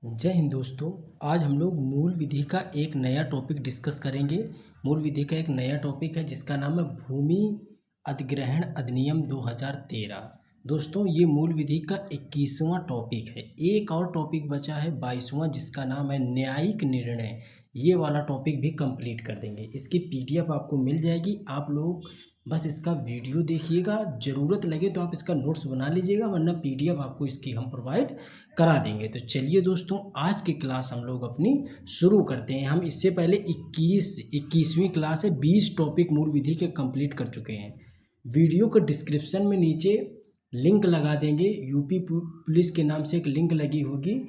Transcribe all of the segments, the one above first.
जय हिंद दोस्तों। आज हम लोग मूल विधि का एक नया टॉपिक डिस्कस करेंगे। मूल विधि का एक नया टॉपिक है जिसका नाम है भूमि अधिग्रहण अधिनियम 2013। दोस्तों ये मूल विधि का 21वां टॉपिक है। एक और टॉपिक बचा है 22वां जिसका नाम है न्यायिक निर्णय। ये वाला टॉपिक भी कंप्लीट कर देंगे। इसकी पीडीएफ आपको मिल जाएगी। आप लोग बस इसका वीडियो देखिएगा, ज़रूरत लगे तो आप इसका नोट्स बना लीजिएगा, वरना पीडीएफ आपको इसकी हम प्रोवाइड करा देंगे। तो चलिए दोस्तों, आज की क्लास हम लोग अपनी शुरू करते हैं। हम इससे पहले 21वीं क्लास है, 20 टॉपिक मूल विधि के कंप्लीट कर चुके हैं। वीडियो के डिस्क्रिप्शन में नीचे लिंक लगा देंगे। यूपी पुलिस के नाम से एक लिंक लगी होगी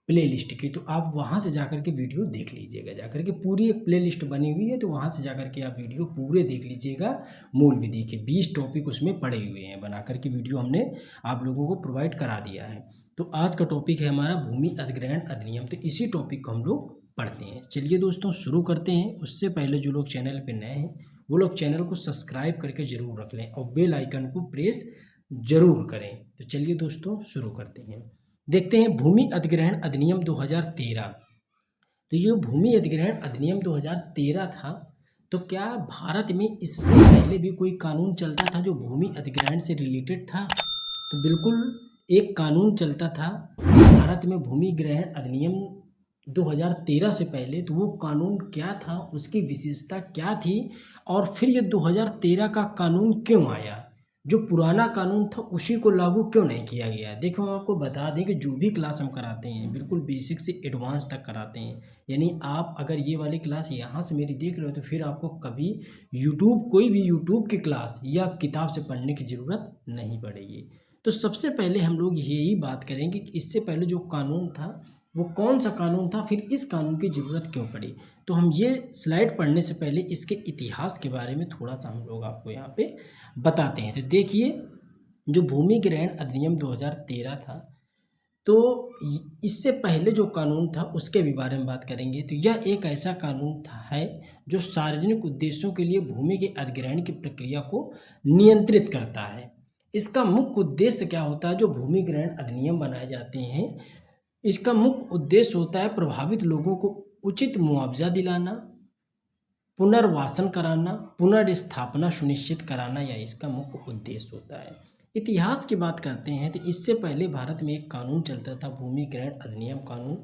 प्ले लिस्ट की, तो आप वहाँ से जाकर के वीडियो देख लीजिएगा। जाकर के पूरी एक प्ले लिस्ट बनी हुई है, तो वहाँ से जाकर के आप वीडियो पूरे देख लीजिएगा। मूल विधि के 20 टॉपिक उसमें पड़े हुए हैं, बना करके वीडियो हमने आप लोगों को प्रोवाइड करा दिया है। तो आज का टॉपिक है हमारा भूमि अधिग्रहण अधिनियम। तो इसी टॉपिक को हम लोग पढ़ते हैं। चलिए दोस्तों शुरू करते हैं। उससे पहले जो लोग चैनल पे नए हैं वो लोग चैनल को सब्सक्राइब करके ज़रूर रख लें और बेल आइकन को प्रेस ज़रूर करें। तो चलिए दोस्तों शुरू करते हैं। देखते हैं भूमि अधिग्रहण अधिनियम 2013। तो ये भूमि अधिग्रहण अधिनियम 2013 था, तो क्या भारत में इससे पहले भी कोई कानून चलता था जो भूमि अधिग्रहण से रिलेटेड था? तो बिल्कुल एक कानून चलता था भारत में भूमि ग्रहण अधिनियम 2013 से पहले। तो वो कानून क्या था, उसकी विशेषता क्या थी, और फिर ये 2013 का कानून क्यों आया? जो पुराना कानून था उसी को लागू क्यों नहीं किया गया? देखो, हम आपको बता दें कि जो भी क्लास हम कराते हैं बिल्कुल बेसिक से एडवांस तक कराते हैं। यानी आप अगर ये वाली क्लास यहाँ से मेरी देख रहे हो तो फिर आपको कभी कोई भी यूट्यूब की क्लास या किताब से पढ़ने की ज़रूरत नहीं पड़ेगी। तो सबसे पहले हम लोग यही बात करेंगे कि इससे पहले जो कानून था वो कौन सा कानून था, फिर इस कानून की ज़रूरत क्यों पड़ी। तो हम ये स्लाइड पढ़ने से पहले इसके इतिहास के बारे में थोड़ा सा हम लोग आपको यहाँ पे बताते हैं। तो देखिए, जो भूमि ग्रहण अधिनियम 2013 था, तो इससे पहले जो कानून था उसके भी बारे में बात करेंगे। तो यह एक ऐसा कानून था है जो सार्वजनिक उद्देश्यों के लिए भूमि के अधिग्रहण की प्रक्रिया को नियंत्रित करता है। इसका मुख्य उद्देश्य क्या होता है? जो भूमि ग्रहण अधिनियम बनाए जाते हैं, इसका मुख्य उद्देश्य होता है प्रभावित लोगों को उचित मुआवजा दिलाना, पुनर्वासन कराना, पुनर्स्थापना सुनिश्चित कराना, या इसका मुख्य उद्देश्य होता है। इतिहास की बात करते हैं तो इससे पहले भारत में एक कानून चलता था, भूमि ग्रहण अधिनियम कानून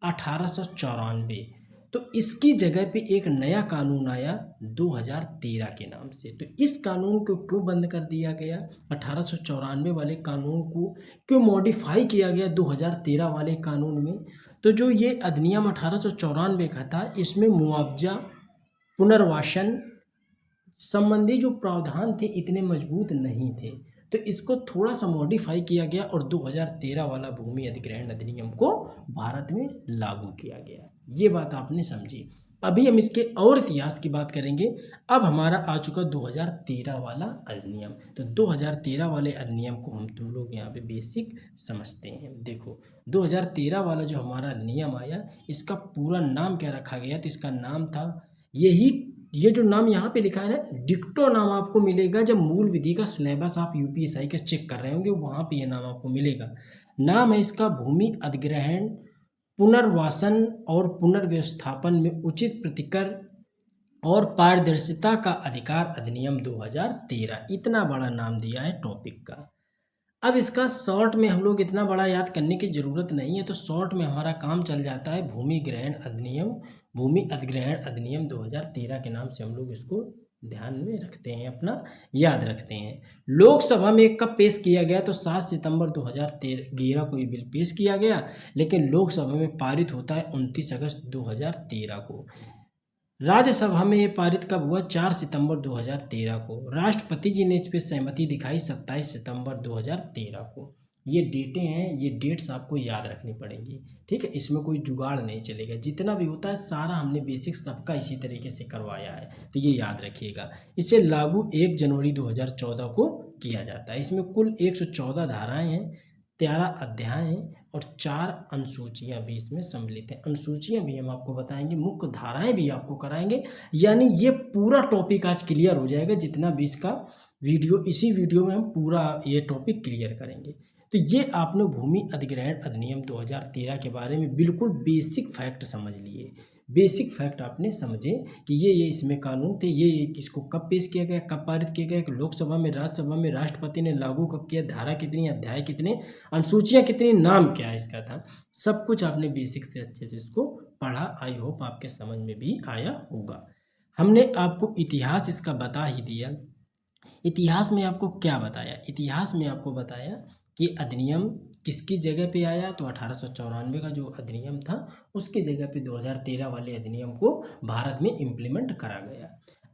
1894। तो इसकी जगह पे एक नया कानून आया 2013 के नाम से। तो इस कानून को क्यों बंद कर दिया गया? 1894 वाले कानून को क्यों मॉडिफाई किया गया 2013 वाले कानून में? तो जो ये अधिनियम 1894 का था, इसमें मुआवजा पुनर्वासन संबंधी जो प्रावधान थे इतने मजबूत नहीं थे, तो इसको थोड़ा सा मॉडिफाई किया गया और 2013 वाला भूमि अधिग्रहण अधिनियम को भारत में लागू किया गया। ये बात आपने समझी। अभी हम इसके और इतिहास की बात करेंगे। अब हमारा आ चुका 2013 वाला अधिनियम। तो 2013 वाले अधिनियम को हम तुम लोग यहाँ पे बेसिक समझते हैं। देखो, 2013 वाला जो हमारा अधिनियम आया, इसका पूरा नाम क्या रखा गया? तो इसका नाम था ये जो नाम यहाँ पे लिखा है ना, डिक्टो नाम आपको मिलेगा जब मूल विधि का सिलेबस आप यूपीएससी का चेक कर रहे होंगे, वहाँ पे ये नाम आपको मिलेगा। नाम है इसका भूमि अधिग्रहण पुनर्वासन और पुनर्व्यवस्थापन में उचित प्रतिकर और पारदर्शिता का अधिकार अधिनियम 2013। इतना बड़ा नाम दिया है टॉपिक का। अब इसका शॉर्ट में हम लोग इतना बड़ा याद करने की ज़रूरत नहीं है, तो शॉर्ट में हमारा काम चल जाता है भूमि अधिग्रहण अधिनियम 2013 के नाम से हम लोग इसको ध्यान में रखते हैं, अपना याद रखते हैं। लोकसभा में कब पेश किया गया? तो 7 सितंबर 2013 को ये बिल पेश किया गया, लेकिन लोकसभा में पारित होता है 29 अगस्त 2013 को। राज्यसभा में ये पारित कब हुआ? 4 सितंबर 2013 को। राष्ट्रपति जी ने इस पर सहमति दिखाई 27 सितंबर 2013 को। ये डेटें हैं, ये डेट्स आपको याद रखनी पड़ेंगी, ठीक है? इसमें कोई जुगाड़ नहीं चलेगा। जितना भी होता है सारा हमने बेसिक सबका इसी तरीके से करवाया है, तो ये याद रखिएगा। इसे लागू 1 जनवरी 2014 को किया जाता है। इसमें कुल 114 धाराएँ हैं, 13 अध्याय हैं और 4 अनुसूचियाँ भी इसमें सम्मिलित हैं। अनुसूचियाँ भी हम आपको बताएंगे, मुख्य धाराएं भी आपको कराएंगे। यानी ये पूरा टॉपिक आज क्लियर हो जाएगा। जितना भी इसका वीडियो, इसी वीडियो में हम पूरा ये टॉपिक क्लियर करेंगे। तो ये आपने भूमि अधिग्रहण अधिनियम 2013 के बारे में बिल्कुल बेसिक फैक्ट समझ लिए। बेसिक फैक्ट आपने समझे कि ये इसमें कानून थे, ये इसको कब पेश किया गया, कब पारित किया गया, कि लोकसभा में, राज्यसभा में, राष्ट्रपति ने लागू कब किया, धारा कितनी, अध्याय कितने, अनुसूचियाँ कितनी, नाम क्या इसका था, सब कुछ आपने बेसिक से अच्छे से इसको पढ़ा। आई होप आपके समझ में भी आया होगा। हमने आपको इतिहास इसका बता ही दिया। इतिहास में आपको क्या बताया, इतिहास में आपको बताया कि अधिनियम किसकी जगह पे आया, तो 1894 का जो अधिनियम था उसकी जगह पे 2013 वाले अधिनियम को भारत में इम्प्लीमेंट करा गया।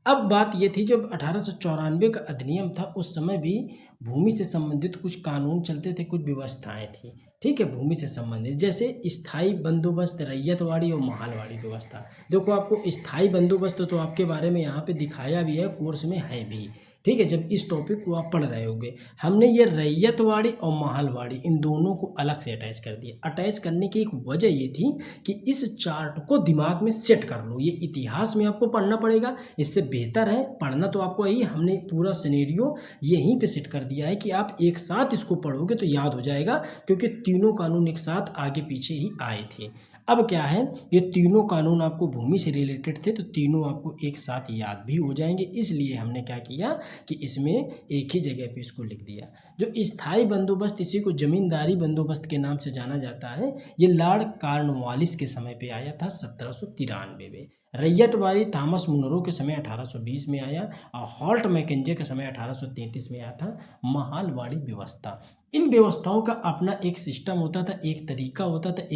अब बात ये थी, जब 1894 का अधिनियम था उस समय भी भूमि से संबंधित कुछ कानून चलते थे, कुछ व्यवस्थाएं थी, ठीक है, भूमि से संबंधित, जैसे स्थायी बंदोबस्त, रैयतवाड़ी और महालवाड़ी व्यवस्था। देखो आपको स्थायी बंदोबस्त तो आपके बारे में यहाँ पे दिखाया भी है, कोर्स में है भी, ठीक है, जब इस टॉपिक को आप पढ़ रहे होगे। हमने ये रैयतवाड़ी और महलवाड़ी इन दोनों को अलग से अटैच कर दिया। अटैच करने की एक वजह ये थी कि इस चार्ट को दिमाग में सेट कर लो, ये इतिहास में आपको पढ़ना पड़ेगा, इससे बेहतर है पढ़ना तो आपको ही, हमने पूरा सिनेरियो यहीं पे सेट कर दिया है कि आप एक साथ इसको पढ़ोगे तो याद हो जाएगा, क्योंकि तीनों कानून एक साथ आगे पीछे ही आए थे। अब क्या है, ये तीनों कानून आपको भूमि से रिलेटेड थे, तो तीनों आपको एक साथ याद भी हो जाएंगे, इसलिए हमने क्या किया कि इसमें एक ही जगह पे इसको लिख दिया। जो स्थायी बंदोबस्त, इसी को जमींदारी बंदोबस्त के नाम से जाना जाता है, ये लॉर्ड कॉर्नवालिस के समय पे आया था 1793 में। रैयतवाड़ी थॉमस मुनरो के समय 1820 में आया, और हॉल्ट मैकेंजे के समय 1833 में आया था। महालवाड़ी व्यवस्था, इन व्यवस्थाओं का अपना एक सिस्टम होता था, एक तरीका होता था,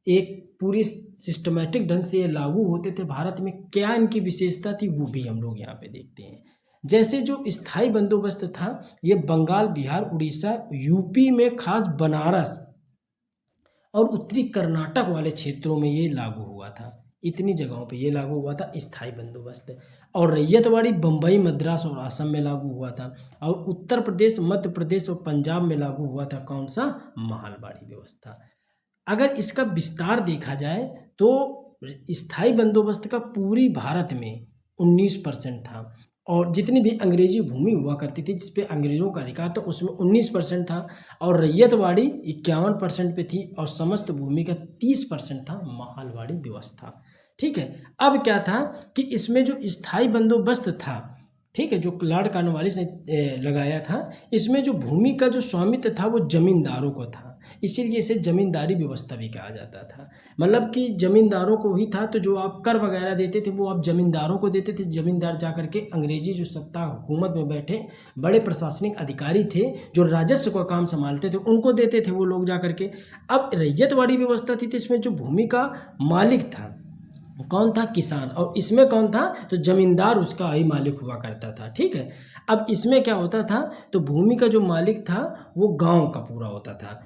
एक पूरी सिस्टमेटिक ढंग से ये लागू होते थे। भारत में क्या इनकी विशेषता थी वो भी हम लोग यहाँ पे देखते हैं। जैसे जो स्थायी बंदोबस्त था, ये बंगाल, बिहार, उड़ीसा, यूपी में खास बनारस और उत्तरी कर्नाटक वाले क्षेत्रों में ये लागू हुआ था, इतनी जगहों पे ये लागू हुआ था स्थायी बंदोबस्त। और रैयतवाड़ी बम्बई, मद्रास और असम में लागू हुआ था, और उत्तर प्रदेश, मध्य प्रदेश और पंजाब में लागू हुआ था कौन सा, महलवाड़ी व्यवस्था। अगर इसका विस्तार देखा जाए तो स्थायी बंदोबस्त का पूरी भारत में 19% था, और जितनी भी अंग्रेजी भूमि हुआ करती थी जिस पे अंग्रेजों का अधिकार था उसमें 19% था, और रैयतवाड़ी 51% पे थी, और समस्त भूमि का 30% था महलवाड़ी व्यवस्था, ठीक है। अब क्या था कि इसमें जो स्थायी बंदोबस्त था, ठीक है, जो लॉर्ड कॉर्नवालिस ने लगाया था, इसमें जो भूमि का जो स्वामित्व था वो जमींदारों को था, इसीलिए इसे जमींदारी व्यवस्था भी कहा जाता था। मतलब कि जमींदारों को ही था, तो जो आप कर वगैरह देते थे वो आप जमींदारों को देते थे। जमींदार जा करके अंग्रेजी जो सत्ता हुकूमत में बैठे बड़े प्रशासनिक अधिकारी थे जो राजस्व का काम संभालते थे उनको देते थे वो लोग जा करके। अब रैयतवाड़ी व्यवस्था थी, तो इसमें जो भूमि का मालिक था कौन था, किसान, और इसमें कौन था, तो जमींदार उसका ही मालिक हुआ करता था, ठीक है। अब इसमें क्या होता था, तो भूमि का जो मालिक था वो गांव का पूरा होता था,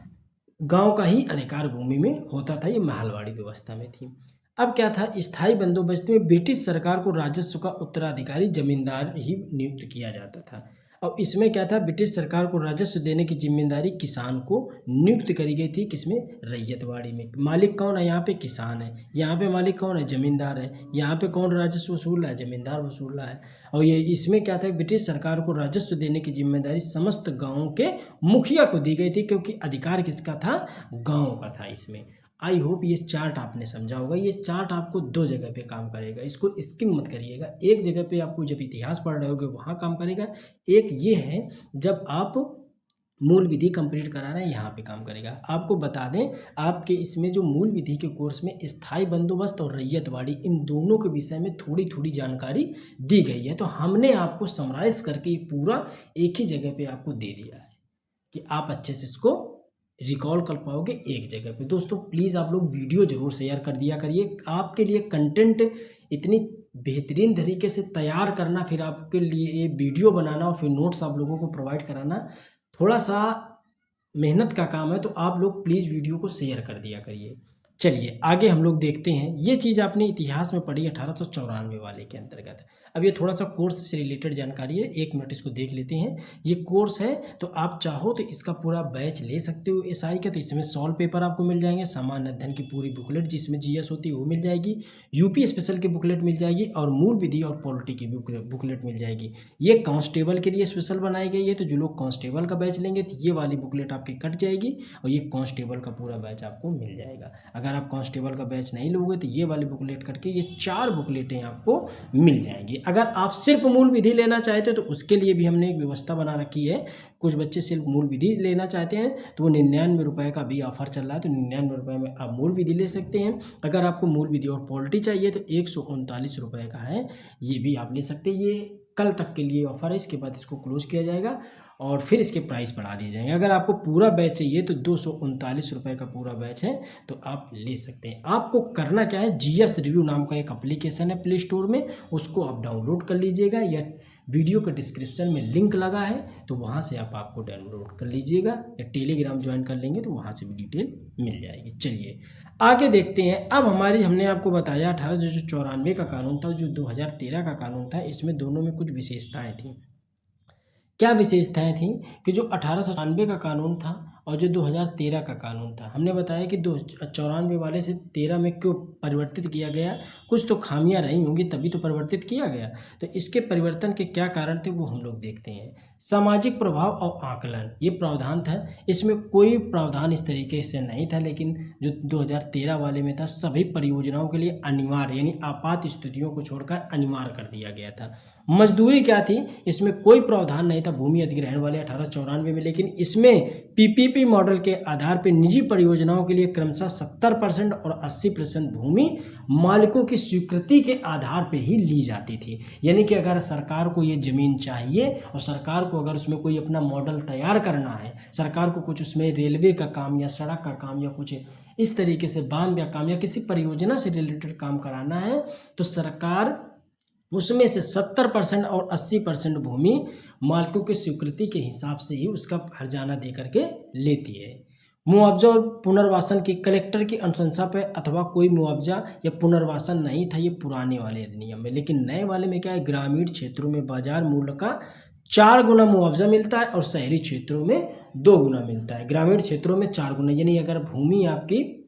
गांव का ही अधिकार भूमि में होता था, ये महलवाड़ी व्यवस्था में थी। अब क्या था, स्थायी बंदोबस्त में ब्रिटिश सरकार को राजस्व का उत्तराधिकारी जमींदार ही नियुक्त किया जाता था, और इसमें क्या था, ब्रिटिश सरकार को राजस्व देने की जिम्मेदारी किसान को नियुक्त करी गई थी, किसमें, रैयतवाड़ी में। मालिक कौन है, यहाँ पे किसान है, यहाँ पे मालिक कौन है, जमींदार है, यहाँ पे कौन राजस्व वसूल रहा है, जमींदार वसूल रहा है। और ये इसमें क्या था, ब्रिटिश सरकार को राजस्व देने की जिम्मेदारी समस्त गाँव के मुखिया को दी गई थी, क्योंकि अधिकार किसका था, गाँव का था इसमें। आई होप ये चार्ट आपने समझा होगा। ये चार्ट आपको दो जगह पे काम करेगा, इसको स्किप मत करिएगा। एक जगह पे आपको जब इतिहास पढ़ रहे होगे वहाँ काम करेगा, एक ये है जब आप मूल विधि कंप्लीट करा रहे हैं यहाँ पे काम करेगा। आपको बता दें, आपके इसमें जो मूल विधि के कोर्स में स्थायी बंदोबस्त और रैयतवाड़ी इन दोनों के विषय में थोड़ी थोड़ी जानकारी दी गई है, तो हमने आपको समराइज करके पूरा एक ही जगह पे आपको दे दिया है कि आप अच्छे से इसको रिकॉल कर पाओगे एक जगह पे। दोस्तों प्लीज़ आप लोग वीडियो ज़रूर शेयर कर दिया करिए। आपके लिए कंटेंट इतनी बेहतरीन तरीके से तैयार करना, फिर आपके लिए ये वीडियो बनाना और फिर नोट्स आप लोगों को प्रोवाइड कराना थोड़ा सा मेहनत का काम है, तो आप लोग प्लीज़ वीडियो को शेयर कर दिया करिए। चलिए आगे हम लोग देखते हैं। ये चीज़ आपने इतिहास में पढ़ी 1894 वाले के अंतर्गत। अब ये थोड़ा सा कोर्स से रिलेटेड जानकारी है, 1 मिनट इसको देख लेते हैं। ये कोर्स है तो आप चाहो तो इसका पूरा बैच ले सकते हो एसआई का। तो इसमें सॉल्व पेपर आपको मिल जाएंगे, सामान्य अध्ययन की पूरी बुकलेट जिसमें जीएस होती है वो मिल जाएगी, यूपी स्पेशल की बुकलेट मिल जाएगी और मूल विधि और पॉलिटी की बुकलेट मिल जाएगी। ये कांस्टेबल के लिए स्पेशल बनाई गई है, तो जो लोग कांस्टेबल का बैच लेंगे तो ये वाली बुकलेट आपकी कट जाएगी और ये कांस्टेबल का पूरा बैच आपको मिल जाएगा। अगर आप कांस्टेबल का बैच नहीं लोगे तो ये वाली बुकलेट करके ये 4 बुकलेटें आपको मिल जाएंगी। अगर आप सिर्फ मूल विधि लेना चाहते हो तो उसके लिए भी हमने एक व्यवस्था बना रखी है। कुछ बच्चे सिर्फ मूल विधि लेना चाहते हैं तो वो 99 रुपये का भी ऑफर चल रहा है, तो 99 रुपये में आप मूल विधि ले सकते हैं। अगर आपको मूल विधि और पॉलिटी चाहिए तो 139 रुपये का है, ये भी आप ले सकते हैं। ये कल तक के लिए ऑफर है, इसके बाद इसको क्लोज किया जाएगा और फिर इसके प्राइस बढ़ा दिए जाएंगे। अगर आपको पूरा बैच चाहिए तो 239 रुपये का पूरा बैच है, तो आप ले सकते हैं। आपको करना क्या है, जीएस रिव्यू नाम का एक एप्लीकेशन है प्ले स्टोर में, उसको आप डाउनलोड कर लीजिएगा या वीडियो के डिस्क्रिप्शन में लिंक लगा है तो वहाँ से आप आपको डाउनलोड कर लीजिएगा या टेलीग्राम ज्वाइन कर लेंगे तो वहाँ से भी डिटेल मिल जाएगी। चलिए आगे देखते हैं। अब हमने आपको बताया 1894 का कानून था, जो 2013 का कानून था, इसमें दोनों में कुछ विशेषताएं थी। क्या विशेषताएं थी कि जो 1894 का कानून था और जो 2013 का कानून था, हमने बताया कि 94 वाले से 13 में क्यों परिवर्तित किया गया, कुछ तो खामियां रही होंगी तभी तो परिवर्तित किया गया। तो इसके परिवर्तन के क्या कारण थे वो हम लोग देखते हैं। सामाजिक प्रभाव और आकलन, ये प्रावधान था, इसमें कोई प्रावधान इस तरीके से नहीं था, लेकिन जो 2013 वाले में था सभी परियोजनाओं के लिए अनिवार्य यानी आपात स्थितियों को छोड़कर अनिवार्य कर दिया गया था। मजदूरी क्या थी, इसमें कोई प्रावधान नहीं था भूमि अधिग्रहण वाले 1894 में, लेकिन इसमें पीपीपी मॉडल के आधार पर निजी परियोजनाओं के लिए क्रमशः 70% और 80% भूमि मालिकों की स्वीकृति के आधार पर ही ली जाती थी। यानी कि अगर सरकार को ये जमीन चाहिए और सरकार को अगर उसमें कोई अपना मॉडल तैयार करना है, सरकार को कुछ उसमें रेलवे का काम या सड़क का काम या कुछ इस तरीके से बांध का काम या किसी परियोजना से रिलेटेड काम कराना है, तो सरकार उसमें से 70% और 80% भूमि मालिकों की स्वीकृति के हिसाब से ही उसका हर्जाना दे करके लेती है। मुआवजा और पुनर्वासन की कलेक्टर की अनुशंसा पे अथवा कोई मुआवजा या पुनर्वासन नहीं था, ये पुराने वाले अधिनियम में। लेकिन नए वाले में क्या है, ग्रामीण क्षेत्रों में बाजार मूल्य का 4 गुना मुआवजा मिलता है और शहरी क्षेत्रों में 2 गुना मिलता है। ग्रामीण क्षेत्रों में 4 गुना, यानी अगर भूमि आपकी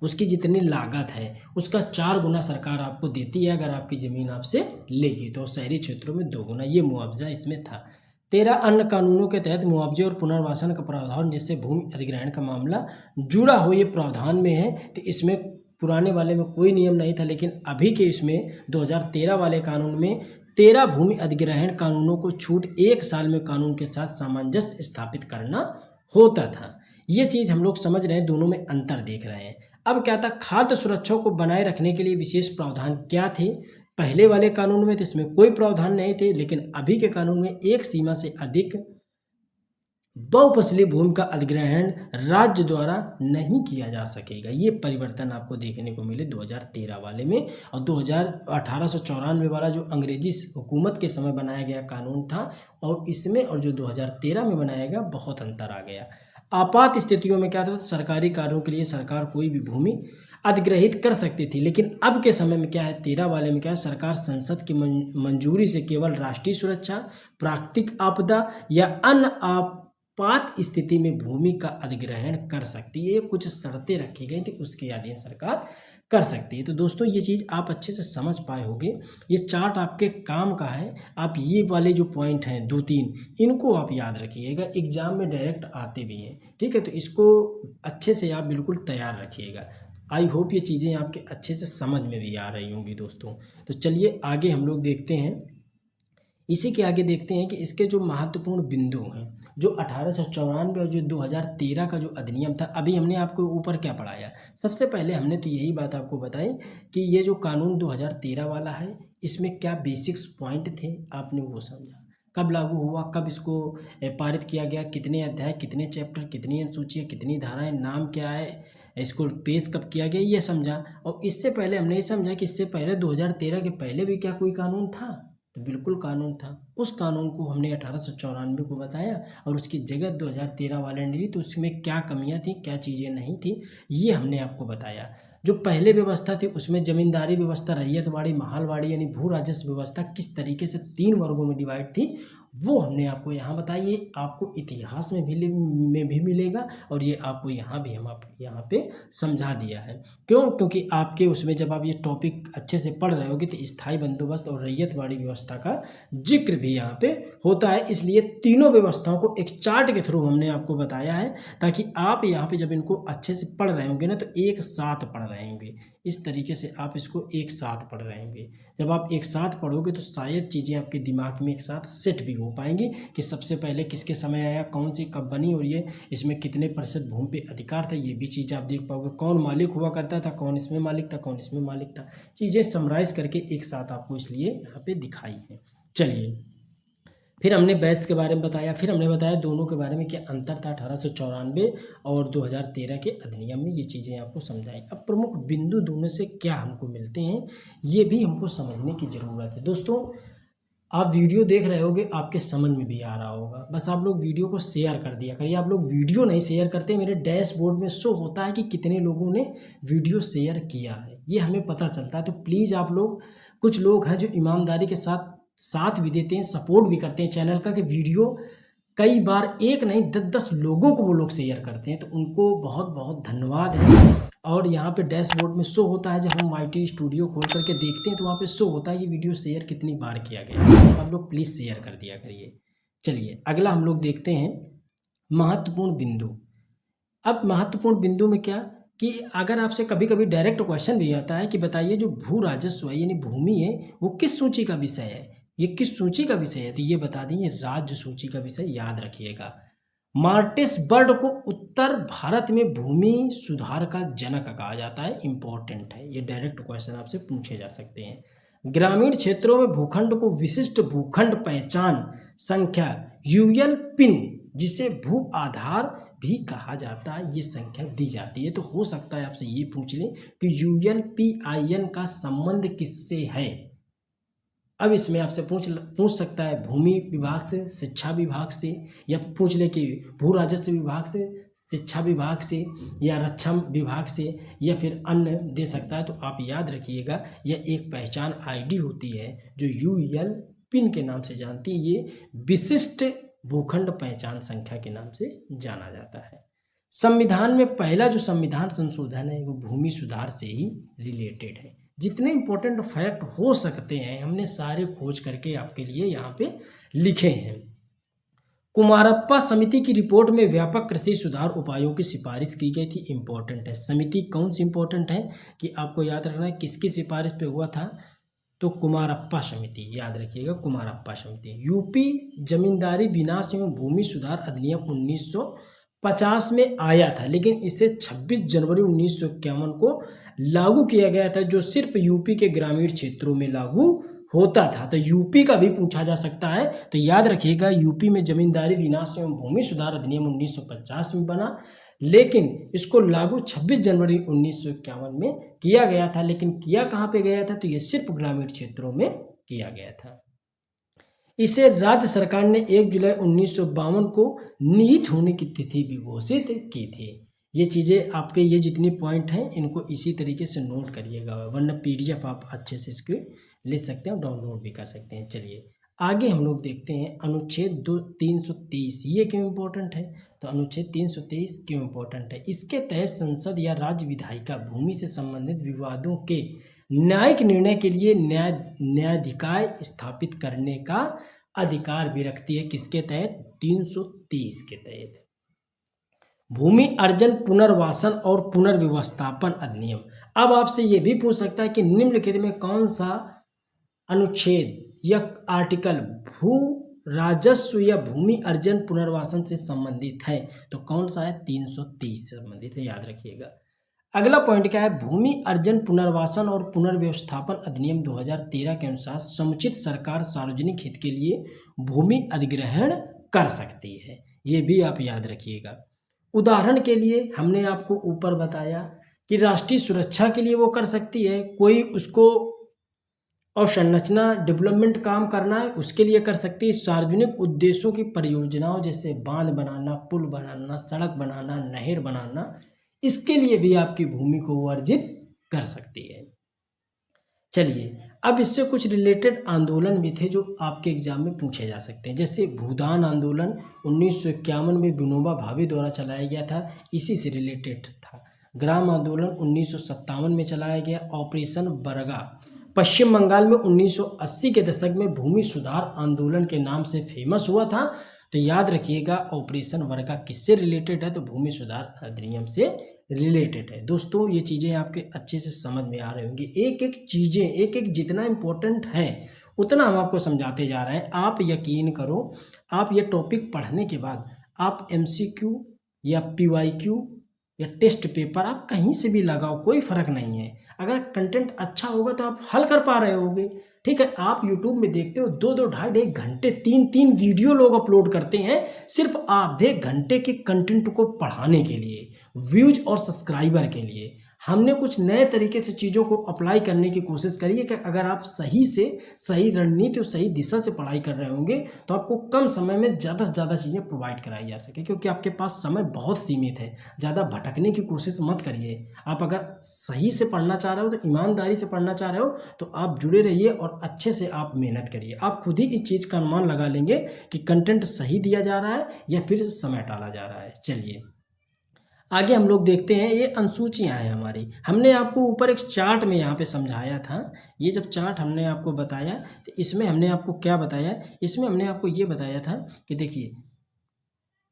उसकी जितनी लागत है उसका 4 गुना सरकार आपको देती है अगर आपकी ज़मीन आपसे लेगी, तो शहरी क्षेत्रों में 2 गुना ये मुआवजा इसमें था। 13 अन्य कानूनों के तहत मुआवजे और पुनर्वासन का प्रावधान जिससे भूमि अधिग्रहण का मामला जुड़ा हो ये प्रावधान में है। तो इसमें पुराने वाले में कोई नियम नहीं था, लेकिन अभी के इसमें 2013 वाले कानून में 13 भूमि अधिग्रहण कानूनों को छूट 1 साल में कानून के साथ सामंजस्य स्थापित करना होता था। ये चीज़ हम लोग समझ रहे हैं, दोनों में अंतर देख रहे हैं। अब क्या था, खाद्य सुरक्षा को बनाए रखने के लिए विशेष प्रावधान क्या थे। पहले वाले कानून में तो इसमें कोई प्रावधान नहीं थे, लेकिन अभी के कानून में एक सीमा से अधिक बहुफसली भूमि का अधिग्रहण राज्य द्वारा नहीं किया जा सकेगा। ये परिवर्तन आपको देखने को मिले 2013 वाले में। और 1894 वाला जो अंग्रेजी हुकूमत के समय बनाया गया कानून था और इसमें और जो 2013 में बनाया गया बहुत अंतर आ गया। आपात स्थितियों में क्या था, सरकारी कार्यों के लिए सरकार कोई भी भूमि अधिग्रहित कर सकती थी, लेकिन अब के समय में क्या है, 13 वाले में क्या है, सरकार संसद की मंजूरी से केवल राष्ट्रीय सुरक्षा, प्राकृतिक आपदा या अन्य आपात स्थिति में भूमि का अधिग्रहण कर सकती है। कुछ शर्तें रखी गई थी, उसके अधीन सरकार कर सकती है। तो दोस्तों ये चीज़ आप अच्छे से समझ पाए होंगे। ये चार्ट आपके काम का है, आप ये वाले जो पॉइंट हैं 2-3 इनको आप याद रखिएगा, एग्जाम में डायरेक्ट आते भी हैं, ठीक है। तो इसको अच्छे से आप बिल्कुल तैयार रखिएगा। आई होप ये चीज़ें आपके अच्छे से समझ में भी आ रही होंगी दोस्तों। तो चलिए आगे हम लोग देखते हैं, इसी के आगे देखते हैं कि इसके जो महत्वपूर्ण बिंदु हैं, जो 1894 और जो 2013 का जो अधिनियम था। अभी हमने आपको ऊपर क्या पढ़ाया, सबसे पहले हमने तो यही बात आपको बताई कि ये जो कानून 2013 वाला है इसमें क्या बेसिक्स पॉइंट थे, आपने वो समझा, कब लागू हुआ, कब इसको पारित किया गया, कितने अध्याय, कितने चैप्टर, कितनी अनुसूचियाँ, कितनी धाराएं, नाम क्या है, इसको पेश कब किया गया, ये समझा। और इससे पहले हमने ये समझा कि इससे पहले 2013 के पहले भी क्या कोई कानून था, तो बिल्कुल कानून था। उस कानून को हमने 1894 को बताया और उसकी जगह 2013 वाले ने ली, तो उसमें क्या कमियां थी, क्या चीज़ें नहीं थी, ये हमने आपको बताया। जो पहले व्यवस्था थी उसमें जमींदारी व्यवस्था, रैयतवाड़ी, महालवाड़ी यानी भू राजस्व व्यवस्था किस तरीके से 3 वर्गों में डिवाइड थी वो हमने आपको यहाँ बताई। ये आपको इतिहास में भी मिलेगा और ये आपको यहाँ भी हम आप यहाँ पे समझा दिया है। क्यों? क्योंकि आपके उसमें जब आप ये टॉपिक अच्छे से पढ़ रहे होगे तो स्थायी बंदोबस्त और रैयतवाड़ी व्यवस्था का जिक्र भी यहाँ पे होता है। इसलिए तीनों व्यवस्थाओं को एक चार्ट के थ्रू हमने आपको बताया है ताकि आप यहाँ पे जब इनको अच्छे से पढ़ रहे होंगे ना तो एक साथ पढ़ रहे होंगे। इस तरीके से आप इसको एक साथ पढ़ रहे होंगे। जब आप एक साथ पढ़ोगे तो शायद चीज़ें आपके दिमाग में एक साथ सेट भी हो पाएंगी कि सबसे पहले किसके समय आया, कौन सी कब बनी और ये इसमें कितने प्रतिशत भूमि पे अधिकार था, ये भी चीज़ आप देख पाओगे। कौन मालिक हुआ करता था, कौन इसमें मालिक था, कौन इसमें मालिक था, चीज़ें समराइज करके एक साथ आपको इसलिए यहाँ पे दिखाई है। चलिए, फिर हमने बैच के बारे में बताया, फिर हमने बताया दोनों के बारे में क्या अंतर था 1894 और 2013 के अधिनियम में, ये चीज़ें आपको समझाई। अब प्रमुख बिंदु दोनों से क्या हमको मिलते हैं ये भी हमको समझने की ज़रूरत है। दोस्तों आप वीडियो देख रहे होगे, आपके समझ में भी आ रहा होगा, बस आप लोग वीडियो को शेयर कर दिया करिए। आप लोग वीडियो नहीं शेयर करते, मेरे डैशबोर्ड में शो होता है कि कितने लोगों ने वीडियो शेयर किया है, ये हमें पता चलता है। तो प्लीज़ आप लोग, कुछ लोग हैं जो ईमानदारी के साथ भी देते हैं, सपोर्ट भी करते हैं चैनल का, कि वीडियो कई बार एक नहीं 10-10 लोगों को वो लोग शेयर करते हैं, तो उनको बहुत बहुत धन्यवाद है। और यहाँ पे डैशबोर्ड में शो होता है, जब हम YT स्टूडियो खोल करके देखते हैं तो वहाँ पे शो होता है कि वीडियो शेयर कितनी बार किया गया है। आप लोग प्लीज़ शेयर कर दिया करिए। चलिए अगला हम लोग देखते हैं महत्वपूर्ण बिंदु। अब महत्वपूर्ण बिंदु में क्या कि अगर आपसे कभी कभी डायरेक्ट क्वेश्चन भी आता है कि बताइए जो भू राजस्व है यानी भूमि है वो किस सूची का विषय है, ये किस सूची का विषय है, तो ये बता दें ये राज्य सूची का विषय, याद रखिएगा। मार्टिस बर्ड को उत्तर भारत में भूमि सुधार का जनक कहा जाता है, इंपॉर्टेंट है, ये डायरेक्ट क्वेश्चन आपसे पूछे जा सकते हैं। ग्रामीण क्षेत्रों में भूखंड को विशिष्ट भूखंड पहचान संख्या यूएल पिन, जिसे भू आधार भी कहा जाता है, ये संख्या दी जाती है। तो हो सकता है आपसे ये पूछ लें कि UNPIN का संबंध किससे है। अब इसमें आपसे पूछ सकता है भूमि विभाग से, शिक्षा विभाग से, या पूछ ले कि भू राजस्व विभाग से, शिक्षा विभाग से, या रक्षा विभाग से, या फिर अन्य दे सकता है। तो आप याद रखिएगा यह एक पहचान ID होती है जो UL पिन के नाम से जानती है, ये विशिष्ट भूखंड पहचान संख्या के नाम से जाना जाता है। संविधान में पहला जो संविधान संशोधन है वो भूमि सुधार से ही रिलेटेड है। जितने इंपॉर्टेंट फैक्ट हो सकते हैं हमने सारे खोज करके आपके लिए यहाँ पे लिखे हैं। कुमारप्पा समिति की रिपोर्ट में व्यापक कृषि सुधार उपायों की सिफारिश की गई थी, इंपॉर्टेंट है। समिति कौन सी इंपॉर्टेंट है कि आपको याद रखना है किसकी सिफारिश पे हुआ था, तो कुमारप्पा समिति, याद रखिएगा कुमारप्पा समिति। यूपी जमींदारी विनाश एवं भूमि सुधार अधिनियम 1950 में आया था, लेकिन इसे 26 जनवरी 1951 को लागू किया गया था, जो सिर्फ यूपी के ग्रामीण क्षेत्रों में लागू होता था। तो यूपी का भी पूछा जा सकता है, तो याद रखिएगा यूपी में जमींदारी विनाश एवं भूमि सुधार अधिनियम 1950 में बना, लेकिन इसको लागू 26 जनवरी 1951 में किया गया था। लेकिन किया कहाँ पे गया था, तो ये सिर्फ ग्रामीण क्षेत्रों में किया गया था। इसे राज्य सरकार ने 1 जुलाई 1952 को निहित होने की तिथि भी घोषित की थी। ये चीज़ें आपके, ये जितनी पॉइंट हैं इनको इसी तरीके से नोट करिएगा, वरना PDF आप अच्छे से इसके ले सकते हैं, डाउनलोड भी कर सकते हैं। चलिए आगे हम लोग देखते हैं अनुच्छेद 323, ये क्यों इम्पोर्टेंट है, तो अनुच्छेद 323 क्यों इम्पोर्टेंट है। इसके तहत संसद या राज्य विधायिका भूमि से संबंधित विवादों के न्यायिक निर्णय के लिए न्यायाधिकार स्थापित करने का अधिकार भी रखती है। किसके तहत, 323 के तहत। भूमि अर्जन पुनर्वासन और पुनर्व्यवस्थापन अधिनियम। अब आपसे ये भी पूछ सकता है कि निम्नलिखित में कौन सा अनुच्छेद या आर्टिकल भू राजस्व या भूमि अर्जन पुनर्वासन से संबंधित है, तो कौन सा है, 323 से संबंधित है, याद रखिएगा। अगला पॉइंट क्या है, भूमि अर्जन पुनर्वासन और पुनर्व्यवस्थापन अधिनियम 2013 के अनुसार समुचित सरकार सार्वजनिक हित के लिए भूमि अधिग्रहण कर सकती है, ये भी आप याद रखिएगा। उदाहरण के लिए हमने आपको ऊपर बताया कि राष्ट्रीय सुरक्षा के लिए वो कर सकती है, कोई उसको अवसंरचना डेवलपमेंट काम करना है उसके लिए कर सकती है। सार्वजनिक उद्देश्यों की परियोजनाओं जैसे बांध बनाना, पुल बनाना, सड़क बनाना, नहर बनाना, इसके लिए भी आपकी भूमि को वो अर्जित कर सकती है। चलिए, अब इससे कुछ रिलेटेड आंदोलन भी थे जो आपके एग्जाम में पूछे जा सकते हैं। जैसे भूदान आंदोलन 1951 में विनोबा भावे द्वारा चलाया गया था, इसी से रिलेटेड था। ग्राम आंदोलन 1957 में चलाया गया। ऑपरेशन बरगा पश्चिम बंगाल में 1980 के दशक में भूमि सुधार आंदोलन के नाम से फेमस हुआ था। तो याद रखिएगा, ऑपरेशन वर्गा किससे रिलेटेड है? तो भूमि सुधार अधिनियम से रिलेटेड है। दोस्तों, ये चीज़ें आपके अच्छे से समझ में आ रही होंगी। एक एक चीज़ें, एक एक जितना इम्पोर्टेंट है उतना हम आपको समझाते जा रहे हैं। आप यकीन करो, आप ये टॉपिक पढ़ने के बाद आप MCQ या PYQ या टेस्ट पेपर आप कहीं से भी लगाओ, कोई फ़र्क नहीं है। अगर कंटेंट अच्छा होगा तो आप हल कर पा रहे होगे। ठीक है, आप यूट्यूब में देखते हो 2-2, 2.5 घंटे 3-3 वीडियो लोग अपलोड करते हैं सिर्फ आधे घंटे के कंटेंट को पढ़ाने के लिए, व्यूज और सब्सक्राइबर के लिए। हमने कुछ नए तरीके से चीज़ों को अप्लाई करने की कोशिश करी है कि अगर आप सही से सही रणनीति और सही दिशा से पढ़ाई कर रहे होंगे तो आपको कम समय में ज़्यादा से ज़्यादा चीज़ें प्रोवाइड कराई जा सके, क्योंकि आपके पास समय बहुत सीमित है। ज़्यादा भटकने की कोशिश मत करिए। आप अगर सही से पढ़ना चाह रहे हो, तो ईमानदारी से पढ़ना चाह रहे हो, तो आप जुड़े रहिए और अच्छे से आप मेहनत करिए। आप खुद ही इस चीज़ का अनुमान लगा लेंगे कि कंटेंट सही दिया जा रहा है या फिर समय टाला जा रहा है। चलिए आगे हम लोग देखते हैं। ये अनुसूचियाँ हैं हमारी। हमने आपको ऊपर एक चार्ट में यहाँ पे समझाया था। ये जब चार्ट हमने आपको बताया तो इसमें हमने आपको क्या बताया? इसमें हमने आपको ये बताया था कि देखिए,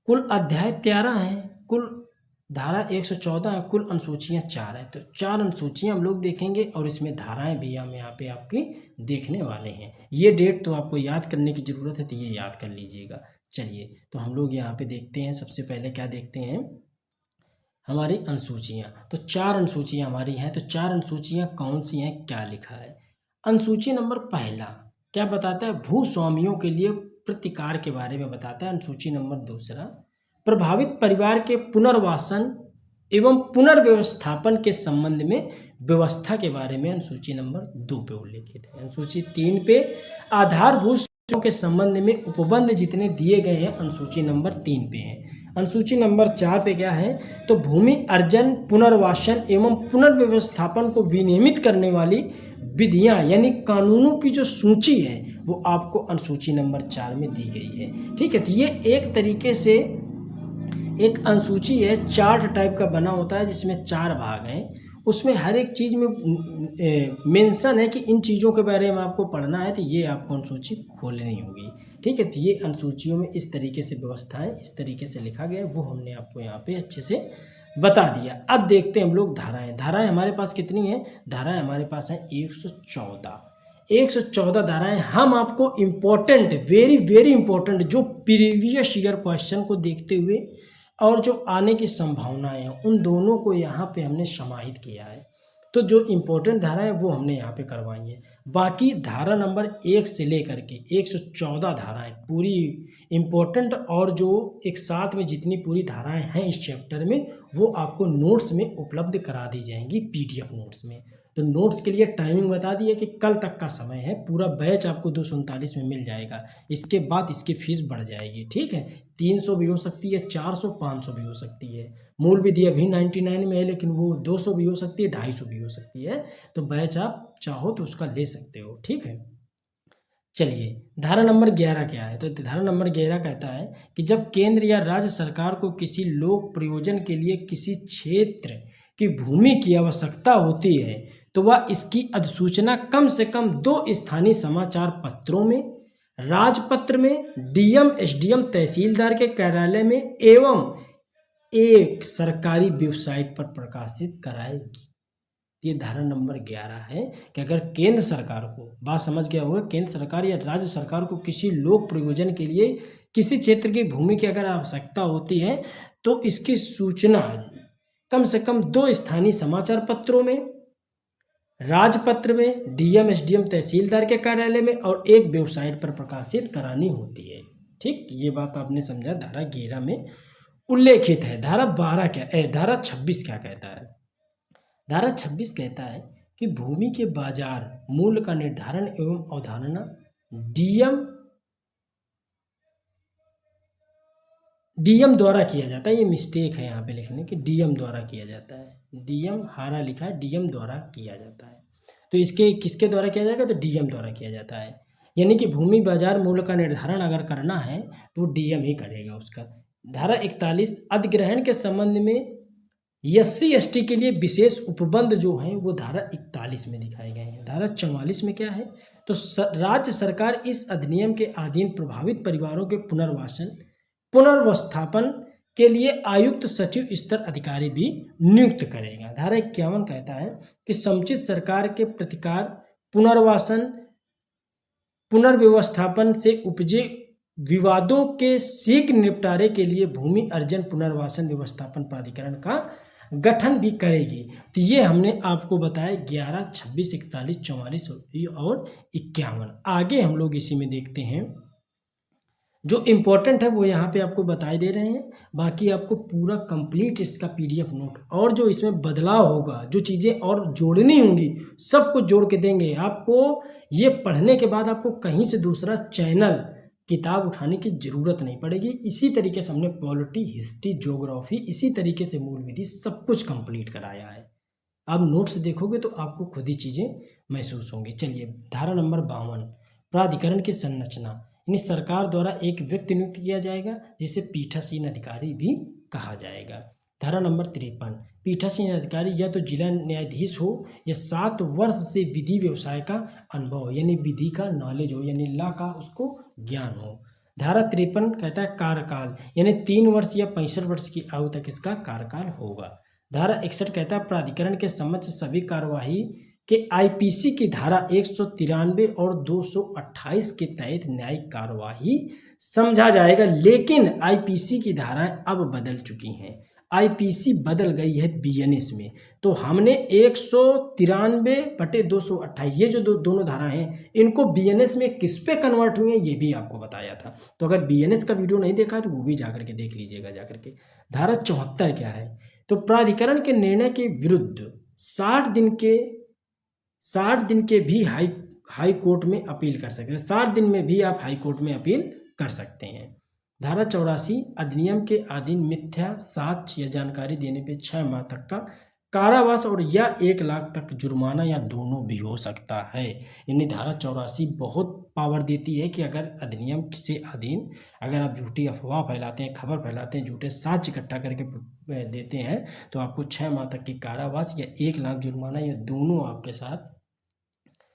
कुल अध्याय 13 हैं, कुल धारा 114 है, कुल अनुसूचियाँ 4 हैं। तो 4 अनुसूचियाँ हम लोग देखेंगे और इसमें धाराएं भी हम यहाँ पे आपकी देखने वाले हैं। ये डेट तो आपको याद करने की ज़रूरत है, तो ये याद कर लीजिएगा। चलिए, तो हम लोग यहाँ पे देखते हैं। सबसे पहले क्या देखते हैं? हमारी अनुसूचियाँ। तो 4 अनुसूचियाँ हमारी हैं। तो 4 अनुसूचियाँ कौन सी हैं, क्या लिखा है? अनुसूची नंबर पहला क्या बताता है? भूस्वामियों के लिए प्रतिकार के बारे में बताता है। अनुसूची नंबर दूसरा प्रभावित परिवार के पुनर्वासन एवं पुनर्व्यवस्थापन के संबंध में व्यवस्था के बारे में अनुसूची नंबर 2 पे उल्लेखित है। अनुसूची 3 पे आधारभूत सुविधाओं के संबंध में उपबंध जितने दिए गए हैं अनुसूची नंबर 3 पे हैं। अनुसूची नंबर 4 पे क्या है? तो भूमि अर्जन, पुनर्वासन एवं पुनर्व्यवस्थापन को विनियमित करने वाली विधियां यानी कानूनों की जो सूची है वो आपको अनुसूची नंबर 4 में दी गई है। ठीक है, तो ये एक तरीके से एक अनुसूची है, चार्ट टाइप का बना होता है जिसमें 4 भाग हैं। उसमें हर एक चीज़ में मेंशन है कि इन चीज़ों के बारे में आपको पढ़ना है, तो ये आपको अनुसूची खोलनी होगी। ठीक है, तो ये अनुसूचियों में इस तरीके से व्यवस्था है, इस तरीके से लिखा गया है, वो हमने आपको यहाँ पे अच्छे से बता दिया। अब देखते हैं हम लोग धाराएं। धाराएं हमारे पास कितनी हैं? धाराएं हमारे पास हैं 114। 114 धाराएं हम आपको इम्पोर्टेंट, वेरी वेरी इंपॉर्टेंट, जो प्रीवियस ईयर क्वेश्चन को देखते हुए और जो आने की संभावनाएं हैं उन दोनों को यहाँ पे हमने समाहित किया है। तो जो इम्पोर्टेंट धारा है वो हमने यहाँ पे करवाई है। बाकी धारा नंबर 1 से लेकर के 114 धाराएं पूरी इम्पोर्टेंट, और जो एक साथ में जितनी पूरी धाराएं हैं इस चैप्टर में वो आपको नोट्स में उपलब्ध करा दी जाएंगी, PDF नोट्स में। तो नोट्स के लिए टाइमिंग बता दी है कि कल तक का समय है। पूरा बैच आपको 239 में मिल जाएगा। इसके बाद इसकी फीस बढ़ जाएगी। ठीक है, 300 भी हो सकती है, 400, 500 भी हो सकती है। मूल विधि अभी 99 में है, लेकिन वो 200 भी हो सकती है, 250 भी हो सकती है। तो बैच आप चाहो तो उसका ले सकते हो। ठीक है, चलिए धारा नंबर 11 क्या है? तो धारा नंबर 11 कहता है कि जब केंद्र या राज्य सरकार को किसी लोक प्रयोजन के लिए किसी क्षेत्र की भूमि की आवश्यकता होती है तो वह इसकी अधिसूचना कम से कम 2 स्थानीय समाचार पत्रों में, राजपत्र में, DM, SDM, तहसीलदार के कार्यालय में एवं एक सरकारी वेबसाइट पर प्रकाशित कराएगी। ये धारा नंबर 11 है कि अगर केंद्र सरकार को, बात समझ गया होगा, केंद्र सरकार या राज्य सरकार को किसी लोक प्रयोजन के लिए किसी क्षेत्र की भूमि की अगर आवश्यकता होती है तो इसकी सूचना कम से कम 2 स्थानीय समाचार पत्रों में, राजपत्र में, DM, SDM, तहसीलदार के कार्यालय में और एक वेबसाइट पर प्रकाशित करानी होती है। ठीक, ये बात आपने समझा, धारा 11 में उल्लेखित है। धारा 12 क्या धारा 26 क्या कहता है? धारा 26 कहता है कि भूमि के बाजार मूल्य का निर्धारण एवं अवधारणा डीएम द्वारा किया जाता है, ये मिस्टेक है यहाँ पे लिखने की, डीएम द्वारा किया जाता है। डीएम हारा लिखा है, डीएम द्वारा किया जाता है। तो इसके किसके द्वारा किया जाएगा, तो डीएम द्वारा किया जाता है। यानी कि भूमि बाजार मूल्य का निर्धारण अगर करना है तो डीएम ही करेगा उसका। धारा 41 अधिग्रहण के संबंध में SC/ST के लिए विशेष उपबंध जो हैं वो धारा 41 में दिखाए गए हैं। धारा 44 में क्या है, तो राज्य सरकार इस अधिनियम के अधीन प्रभावित परिवारों के पुनर्वस्थापन के लिए आयुक्त सचिव स्तर अधिकारी भी नियुक्त करेगा। धारा 51 कहता है कि समुचित सरकार के प्रतिकार पुनर्वासन पुनर्व्यवस्थापन से उपजे विवादों के शीघ्र निपटारे के लिए भूमि अर्जन पुनर्वासन व्यवस्थापन प्राधिकरण का गठन भी करेगी। तो ये हमने आपको बताया 11, 26, 41, 44 और 51। आगे हम लोग इसी में देखते हैं, जो इम्पोर्टेंट है वो यहाँ पे आपको बताए दे रहे हैं। बाकी आपको पूरा कंप्लीट इसका PDF नोट और जो इसमें बदलाव होगा, जो चीज़ें और जोड़नी होंगी, सब कुछ जोड़ के देंगे आपको। ये पढ़ने के बाद आपको कहीं से दूसरा चैनल किताब उठाने की ज़रूरत नहीं पड़ेगी। इसी तरीके से हमने पॉलिटी, हिस्ट्री, ज्योग्राफी, इसी तरीके से मूल विधि सब कुछ कंप्लीट कराया है। अब नोट्स देखोगे तो आपको खुद ही चीज़ें महसूस होंगी। चलिए, धारा नंबर 52 प्राधिकरण की संरचना, यानी सरकार द्वारा एक व्यक्ति नियुक्त किया जाएगा जिसे पीठासीन अधिकारी भी कहा जाएगा। धारा नंबर 53 पीठासीन अधिकारी या तो जिला न्यायाधीश हो या 7 वर्ष से विधि व्यवसाय का अनुभव हो, यानी विधि का नॉलेज हो, यानी लॉ का उसको ज्ञान हो। धारा 53 कहता है कार्यकाल, यानी 3 वर्ष या 65 वर्ष की आयु तक इसका कार्यकाल होगा। धारा 61 कहता है प्राधिकरण के समक्ष सभी कार्यवाही के IPC की धारा 193 और 228 के तहत न्यायिक कार्यवाही समझा जाएगा। लेकिन IPC की धाराएं अब बदल चुकी हैं, IPC बदल गई है BNS में। तो हमने 193/228 ये जो दोनों धाराएं हैं, इनको BNS में किस पे कन्वर्ट हुई हैं ये भी आपको बताया था। तो अगर BNS का वीडियो नहीं देखा है तो वो भी जाकर के देख लीजिएगा जाकर के। धारा 74 क्या है, तो प्राधिकरण के निर्णय के विरुद्ध 60 दिन के भी हाई कोर्ट में अपील कर सकते हैं। 60 दिन में भी आप हाई कोर्ट में अपील कर सकते हैं। धारा 84 अधिनियम के अधीन मिथ्या साक्ष्य या जानकारी देने पे 6 माह तक का कारावास और या 1 लाख तक जुर्माना या दोनों भी हो सकता है। यानी धारा 84 बहुत पावर देती है कि अगर अधिनियम से अधीन अगर आप झूठी अफवाह फैलाते हैं, खबर फैलाते हैं, झूठे साक्ष्य इकट्ठा करके देते हैं तो आपको 6 माह तक की कारावास या 1 लाख जुर्माना या दोनों आपके साथ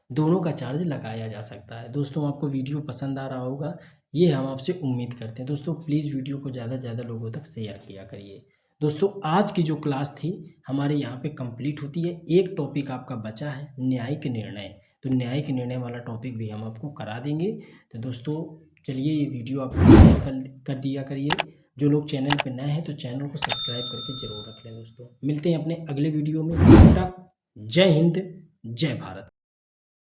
दोनों का चार्ज लगाया जा सकता है। दोस्तों, आपको वीडियो पसंद आ रहा होगा, ये हम आपसे उम्मीद करते हैं। दोस्तों, प्लीज़ वीडियो को ज़्यादा से ज़्यादा लोगों तक शेयर किया करिए। दोस्तों, आज की जो क्लास थी हमारे यहाँ पे कंप्लीट होती है। एक टॉपिक आपका बचा है, न्यायिक निर्णय। तो न्यायिक निर्णय वाला टॉपिक भी हम आपको करा देंगे। तो दोस्तों चलिए, ये वीडियो आप शेयर कर दिया करिए। जो लोग चैनल पे नए हैं तो चैनल को सब्सक्राइब करके ज़रूर रख लें। दोस्तों, मिलते हैं अपने अगले वीडियो में। तब तक जय हिंद, जय भारत।